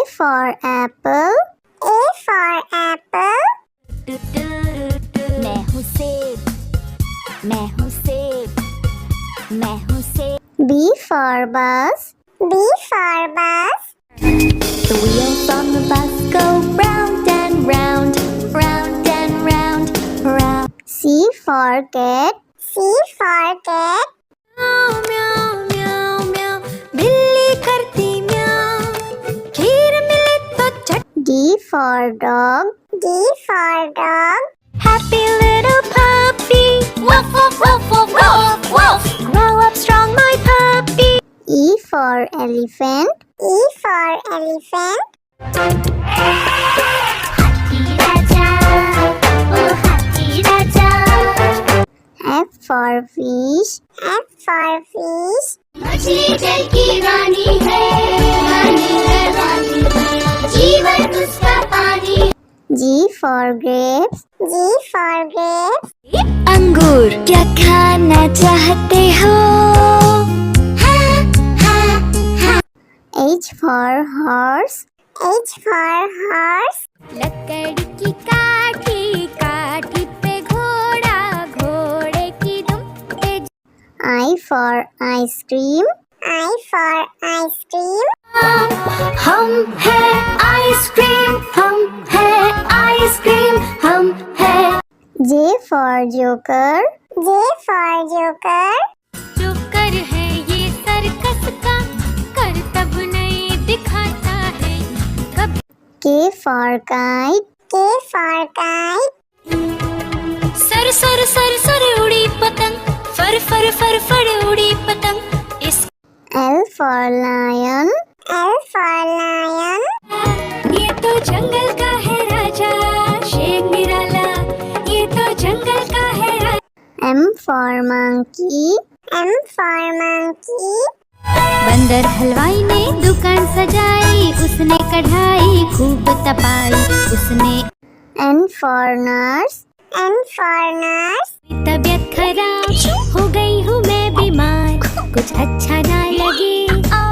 for apple. A for apple. मैं हूँ सेब, मैं हूँ सेब, मैं हूँ सेब. B for bus. B for bus. The wheels on the bus go round and round, round and round, round. C for cat. C for cat. म्याऊ म्याऊ म्याऊ म्याऊ, बिल्ली करती म्याऊ, खीर मिले तो चट. D for dog. D for dog. Happy little puppy, woof woof woof woof woof woof. Grow up strong, my puppy. E for elephant. E for elephant. Happy Raja, oh Happy Raja. F for fish. F for fish. मछली जल की रानी है, रानी है, रानी है, जीवन उसका पानी. G for grapes. G for grapes. अंगूर क्या खाना चाहते हो? H for horse. H for horse. लकड़ी की काठी, काठी पे घोड़ा, घोड़े की दुम पे. I for ice cream. I for ice cream. हम है आइसक्रीम, हम है आइसक्रीम, हम है. J for joker. J for joker. Joker है ये सर्कस का, करतब नहीं दिखाता है कब. K for kite. K for kite. Sir sir sir sir उड़ी पतंग, फर फर फर फर उड़ी पतंग. इस L for lion. L for lion. ये तो जंगल का है राजा, शेर निराला, ये तो जंगल का है राजा. M for monkey. M for monkey. बंदर हलवाई ने दुकान सजाई, उसने कढ़ाई खूब तपाई, उसने. N for nurse. N for nurse. तबीयत खराब हो गई हूँ मैं बीमार, कुछ अच्छा ना लगे,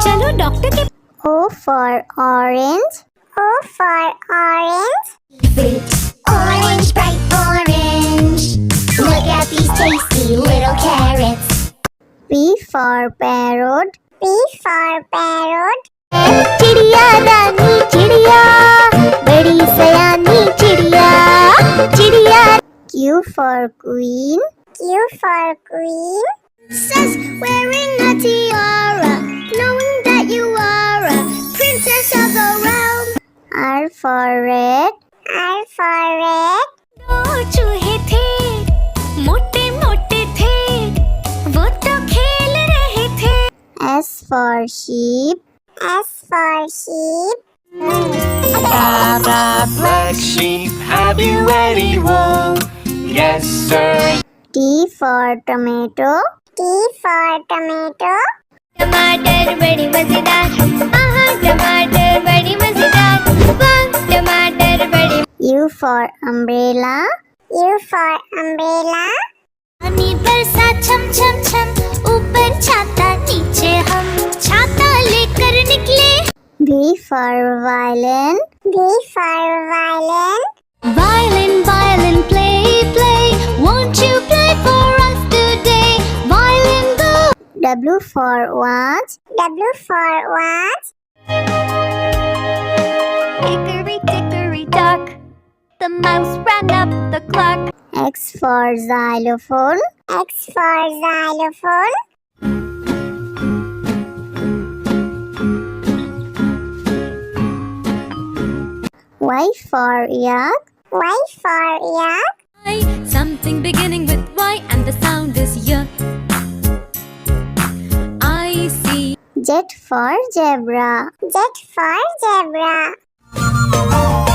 चलो डॉक्टर के. O for orange. O for orange. Orange, bright orange. Look at these tasty little carrots. P for parrot. P for parrot. चिड़िया दानी चिड़िया, बड़ी सयानी चिड़िया, चिड़िया. Q for queen. Q for queen. Says wearing a tiara, knowing that you are a princess of the realm. R for red. R for red. दो चूहे थे, मोटे मोटे थे, वो तो खेल रहे थे. S for sheep. S for sheep. Black sheep, have you any wool? Yes, sir. T for tomato. T for tomato. टमाटर बड़ी मजेदार, आहा टमाटर बड़ी मजेदार, वाह टमाटर बड़ी. U for umbrella. U for umbrella. पानी बरसा छम छम छम, ऊपर छाता नीचे हम, छाता लेकर निकले. V for violin. V for violin. Violin, violin, play, play, won't you play for us today? Violin, go. W for watch. W for watch. Hickory dickory dock, the mouse ran up the clock. X for xylophone. X for xylophone. Y for yak. Y for yak. Something beginning with Y and the sound is Y. I see. Z for zebra. Z for zebra.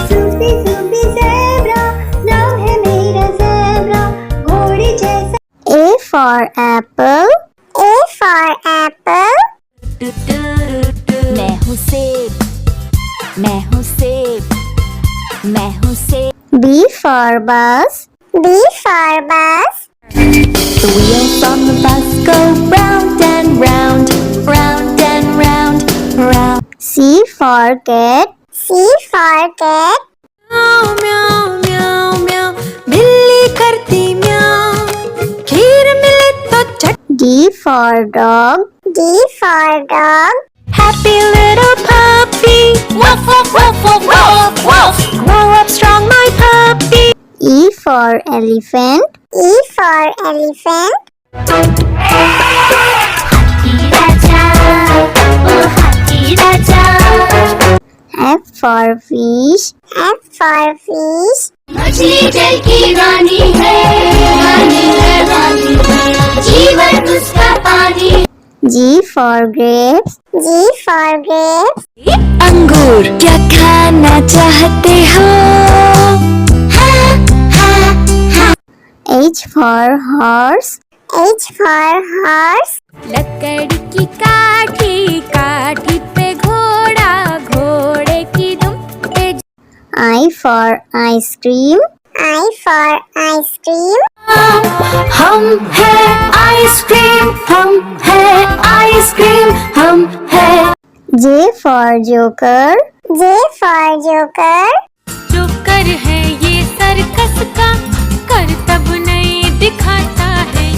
Susie, Susie, zebra. Now है मेरा zebra. घोड़े जैसा. A for apple. A for apple. मैं हूँ सेब, मैं हूँ सेब, मैं हूँ सेब. B for bus. B for bus. The wheels on the bus go round and round, round and round, round. C for cat. C for cat. म्याऊ म्याऊ म्याऊ म्याऊ बिल्ली करती म्याऊ खीर मिले तो चट D for dog. D for dog. Happy little puppy woof woof woof woof woof woof grow up strong my puppy E for elephant. E for elephant. हाथी राजा ओ हाथी राजा F for fish. F for fish. मछली जल की रानी है रानी है रानी है जीवन उसका पानी G for grapes. G for grapes. अंगूर क्या खाना चाहते हो H for horse. H for horse. लकड़ी की काठी काठी पे घोड़ा घोड़े की दुम पे I for ice cream. I for ice cream. हम है आइसक्रीम हम है आइसक्रीम हम है J for joker. J for joker. Joker है ये सर्कस का करतब नहीं दिखाता है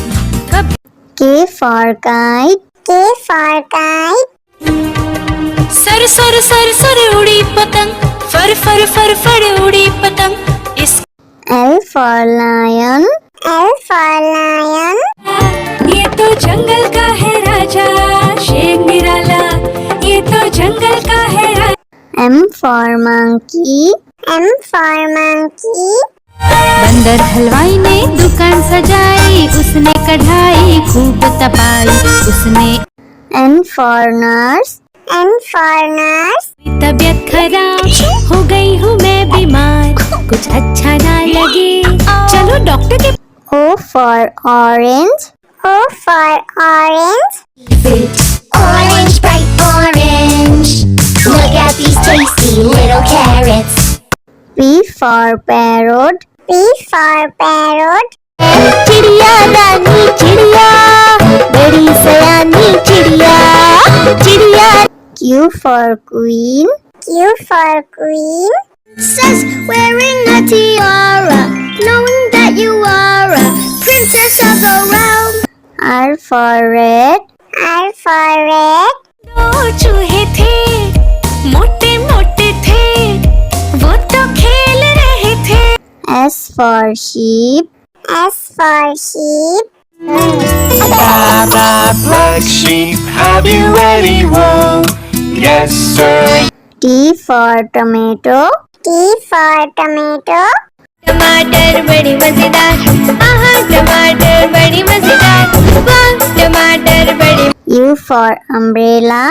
कब K for kite. K for kite. Sir sir sir sir उड़ी पतंग फर फर फर फर उड़ी पतंग इस L for lion. L for lion. ये तो जंगल का है राजा शेर निराला ये तो जंगल का है राजा M for monkey. M for monkey. बंदर हलवाई ने दुकान सजाई उसने कढ़ाई खूब तपाई उसने N for nurse. N for nurse. तबीयत खराब हो गई हूँ मैं बीमार कुछ अच्छा ना लगे चलो डॉक्टर के O for orange. O for orange. Orange, bright orange. Look at these tasty little carrots. P for parrot. P for parrot. चिड़िया रानी चिड़िया बड़ी सयानी चिड़िया चिड़िया Q for queen. Q for queen. says wearing a tiara, knowing that you are a princess of the realm. R for red. R for red. दो चूहे थे मोटे मोटे थे वो तो खेल रहे थे S for sheep. S for sheep. Baba black sheep, have you any wool? Yes, sir. T for tomato. T for tomato. टमाटर बड़ी मजेदार आहा टमाटर बड़ी मजेदार वाह टमाटर बड़ी U for umbrella.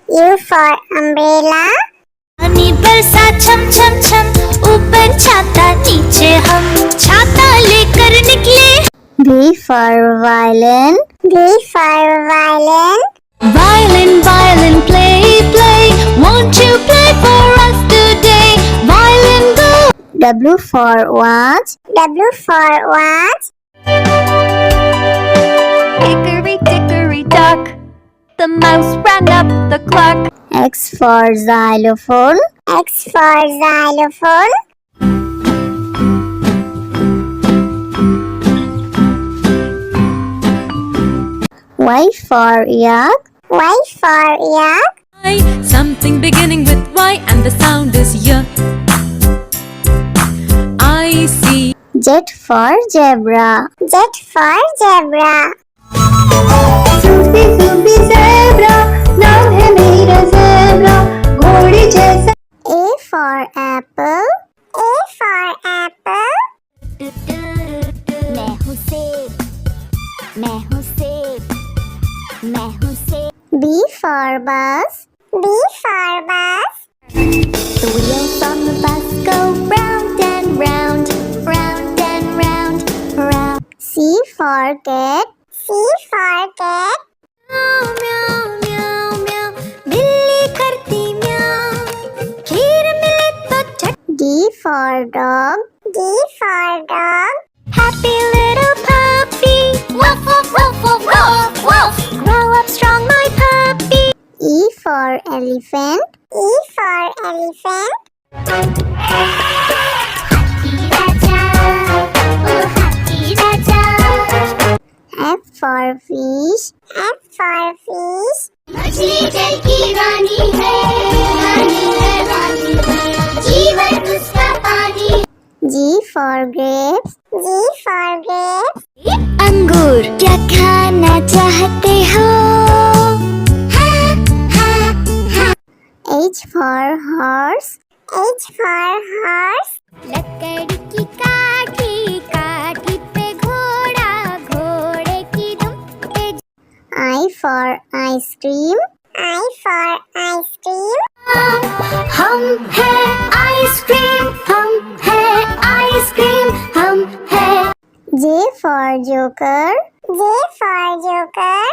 U for umbrella. पानी बरसा छम छम छम ऊपर छाता नीचे हम छाता लेकर निकले V for violin. V for violin. Violin violin play play won't you play for us today violin go W for watch. W for watch. Hickory dickory dock, the mouse ran up the clock. X for xylophone. X for xylophone. Y for yak. Y for yak. something beginning with Y and the sound is Y I see Z for zebra. Z for zebra. Soupy soupy zebra, नाम है मेरा zebra, घोड़े जैसा. A for apple. A for apple. मैं हूँ सेब मैं हूँ सेब मैं हूँ सेब B for bus. B for bus. The wheels on the bus go round and round round and round round. C for cat. C for cat. म्याऊ म्याऊ म्याऊ म्याऊ बिल्ली करती म्याऊ खीर मिले तो चट D for dog. D for dog. Happy little puppy woof woof woof woof woof woof grow up strong my puppy E for elephant. E for elephant. हाथी राजा, ओ हाथी राजा। F for fish. F for fish. मछली जल की रानी है, रानी है, रानी है, जीवन उसका पानी। G for grapes. G for grapes. अंगूर क्या खाना चाहते हो? H for horse. H for horse. लकड़ी की काठी, काठी पे घोड़ा, घोड़े की दुम पे। I for ice cream. I for ice cream. हम हैं आइसक्रीम, हम हैं आइसक्रीम, हम हैं। J for joker. J for joker.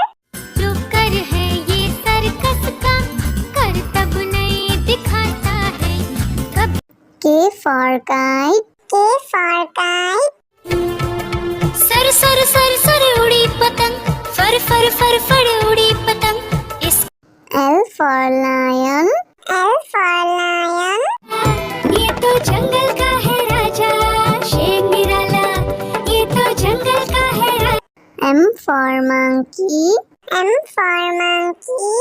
Joker है ये सर्कस का, करतब नहीं दिखाता है कब। K for kite. K for kite. Sir sir sir sir उड़ी पतंग, फर फर फर फर उड़ी पतंग। इस L for lion. L for lion. ये तो जंगल का है राजा, शेर निराला, ये तो जंगल का है राजा। M for monkey. M for monkey.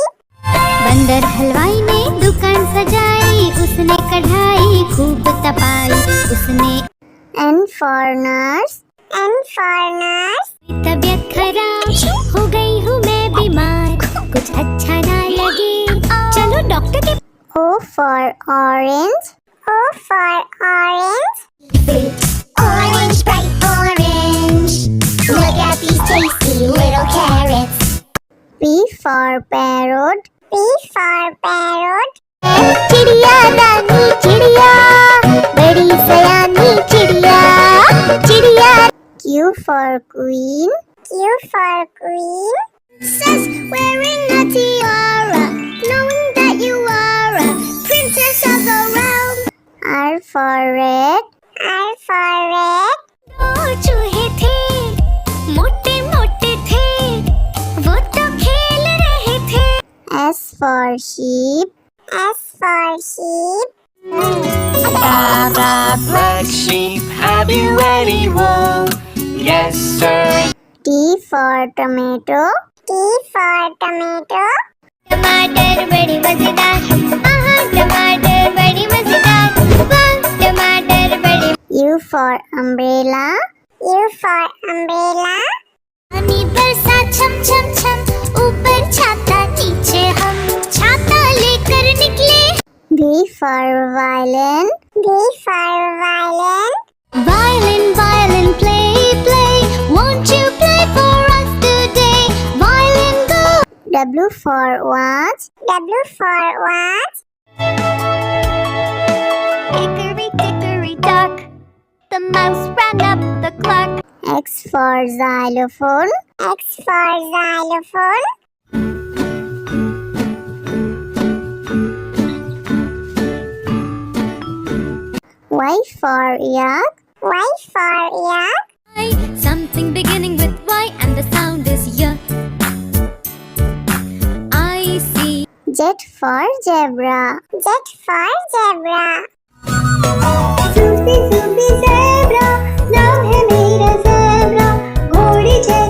बंदर हलवाई ने दुकान सजाई, उसने कढ़ाई खूब तपाई, उसने। N for nurse. N for nurse. तबीयत खराब हो गई हूँ मैं बीमार, कुछ अच्छा ना लगे, चलो डॉक्टर के। O for orange. O for orange. Orange, bright orange. Look at these tasty little carrots. P for parrot. P for parrot. चिड़िया दानी चिड़िया, बड़ी सयानी चिड़िया, चिड़िया। Q for queen. Q for queen. Princess wearing a tiara, knowing that you are a princess of the realm. R for red. R for red. दो चूहे थे, मोटे मोटे थे, वो तो खेल रहे थे। S for sheep. S for sheep. Black sheep, have you any wool? Yes, sir. T for tomato. T for tomato. टमाटर बड़ी मजेदार, आहा टमाटर बड़ी मजेदार, वाह टमाटर बड़ी। U for umbrella. U for umbrella. पानी बरसा छम छम छम, ऊपर छाता नीचे हम, छाता लेकर निकले। V for violin. V for violin. Violin, violin, play, play, won't you play for us today? Violin, go. W for watch. W for watch. Hickory dickory dock, the mouse ran up the clock. X for xylophone. X for xylophone. Y for yak. Y for yak. Something beginning with Y and the sound is Y. I see. Z for zebra. Z for zebra. Zoopy, zoopy, zebra. नाम है मेरा zebra. घोड़ी जैसा